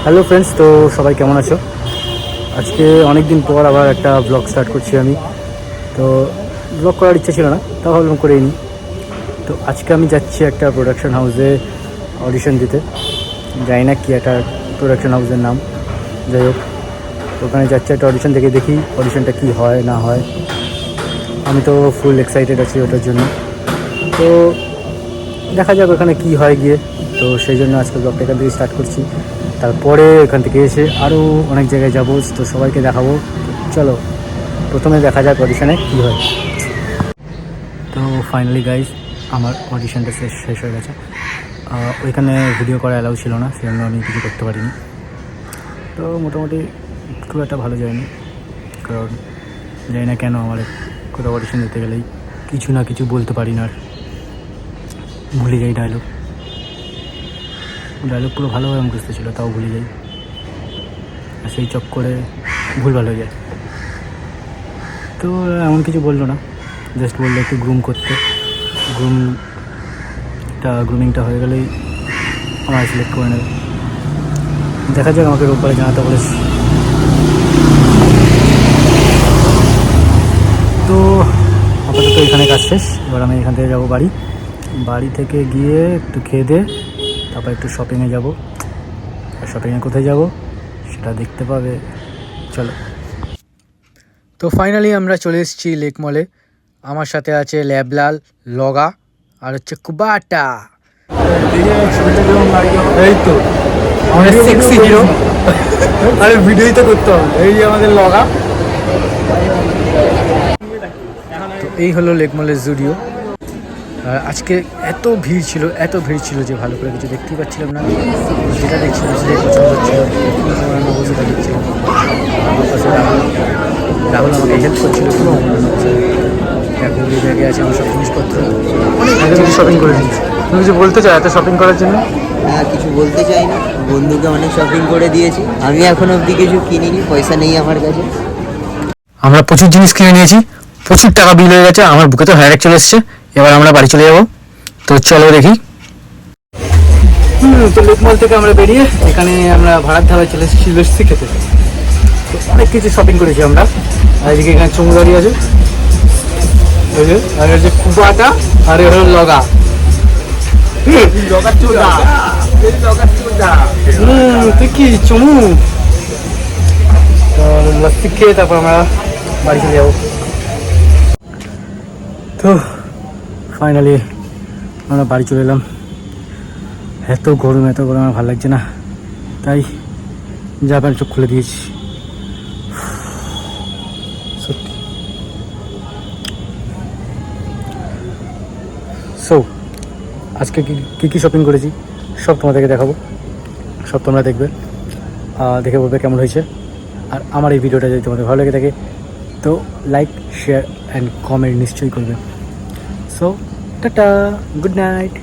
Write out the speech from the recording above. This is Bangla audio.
হ্যালো ফ্রেন্ডস, তো সবাই কেমন আছো? আজকে অনেক দিন পর আবার একটা ব্লগ স্টার্ট করছি আমি। তো ব্লগ করার ইচ্ছা ছিল না, তাও ভাবলাম করেই নি। তো আজকে আমি যাচ্ছি একটা প্রোডাকশন হাউসে অডিশন দিতে। জানি না কি একটা প্রোডাকশন হাউসের নাম, যাই হোক ওখানে যাচ্ছি একটা অডিশন থেকে, দেখি অডিশনটা কি হয় না হয়। আমি তো ফুল এক্সাইটেড আছি ওটার জন্য। তো দেখা যাক ওখানে কি হয় গিয়ে। তো সেই জন্য আজকে ব্লগটা এখান থেকে স্টার্ট করছি। তারপরে এখান থেকে এসে আরও অনেক জায়গায় যাবো, তো সবাইকে দেখাবো। চলো প্রথমে দেখা যাক অডিশনে কী হয়। তো ফাইনালি গাইজ, আমার অডিশনটা শেষ হয়ে গেছে। ওইখানে ভিডিও করা অ্যালাউ ছিল না, সেজন্য আমি কিছু করতে পারিনি। তো মোটামুটি খুব একটা ভালো যায়নি, কারণ জানি না কেন আমার কোথাও অডিশন দিতে গেলেই কিছু না কিছু বলতে পারি না, আর ভুলে যাই ডায়লগ পুরো ভালোভাবে মুখস্থ ছিল, তাও ভুলে যাই। আর সেই চক্করে ভুলভাল হয়ে যায়। তো এমন কিছু বললো না, জাস্ট বললো একটু গ্রুম করতে। গ্রুমিংটা হয়ে গেলেই আমার সিলেক্ট করে নেবে। দেখা যাক, আমাকে রোববারে জানাতে বলেছি। তো আপাতত এখানে কাজ শেষ। এবার আমি এখান থেকে যাবো বাড়ি থেকে গিয়ে একটু খেয়ে দিয়ে তারপর একটু শপিংয়ে যাব। আর শপিংয়ে কোথায় যাব সেটা দেখতে পাবে, চলো। তো ফাইনালি আমরা চলে এসেছি লেক মলে। আমার সাথে আছে ল্যাবলাল, লগা আর হচ্ছে কুবাটা। এই তো আমাদের সেক্সি হিরো। আরে ভিডিওই তো করতে হবে। এই আমাদের লগা। তো এই হলো লেক মলের জুডিও। আর আজকে এত ভিড় ছিল যে ভালো করে কিছু দেখতেই পাচ্ছিলাম না। যেটা দেখছিলাম সেটাই পছন্দ হচ্ছিল, সেটা দেখছিলাম। রাহুল আমাকে হেল্প করছিল পুরো ব্যাগে ব্যাগে আছে আমার সব জিনিসপত্র। অনেক কিছু শপিং করে দিয়েছি। তুমি কিছু বলতে চাও এত শপিং করার জন্য? না, কিছু বলতে চাই না। বন্ধুকে অনেক শপিং করে দিয়েছি, আমি এখন অবধি কিছু কিনিনি, পয়সা নেই আমার কাছে। আমরা প্রচুর জিনিস কিনে নিয়েছি, প্রচুর টাকা বিল হয়ে গেছে। আমার বুকে তো হায়ার চলে এসছে। এবার আমরা বাড়ি চলে যাবো। তো চলো দেখি। তো লেক মল থেকে আমরা বেরিয়ে এখানে আমরা ভাড়ার ধাবায় চলে এসেছি লস্যি খেতে। তো অনেক কিছু শপিং করেছি আমরা। আর এদিকে এখানে চুমু দাঁড়িয়ে আছে, আর যে কুবাটা, আর এ হলো লগা। তুই কি চুমু? তো লস্যি খেয়ে তারপর আমরা বাড়ি চলে যাবো। তো ফাইনালি আমরা বাড়ি চলে এলাম। এত গরম আমার ভালো লাগছে না, তাই যা প্যান্ট চোখ খুলে দিয়েছি। সত্যি। সো আজকে কী শপিং করেছি সব তোমাদেরকে দেখাবো, সব তোমরা দেখবে, দেখে বলবে কেমন হয়েছে। আর আমার এই ভিডিওটা যদি তোমাদের ভালো লেগে থাকে তো লাইক, শেয়ার অ্যান্ড কমেন্ট নিশ্চয়ই করবে। So tata, good night.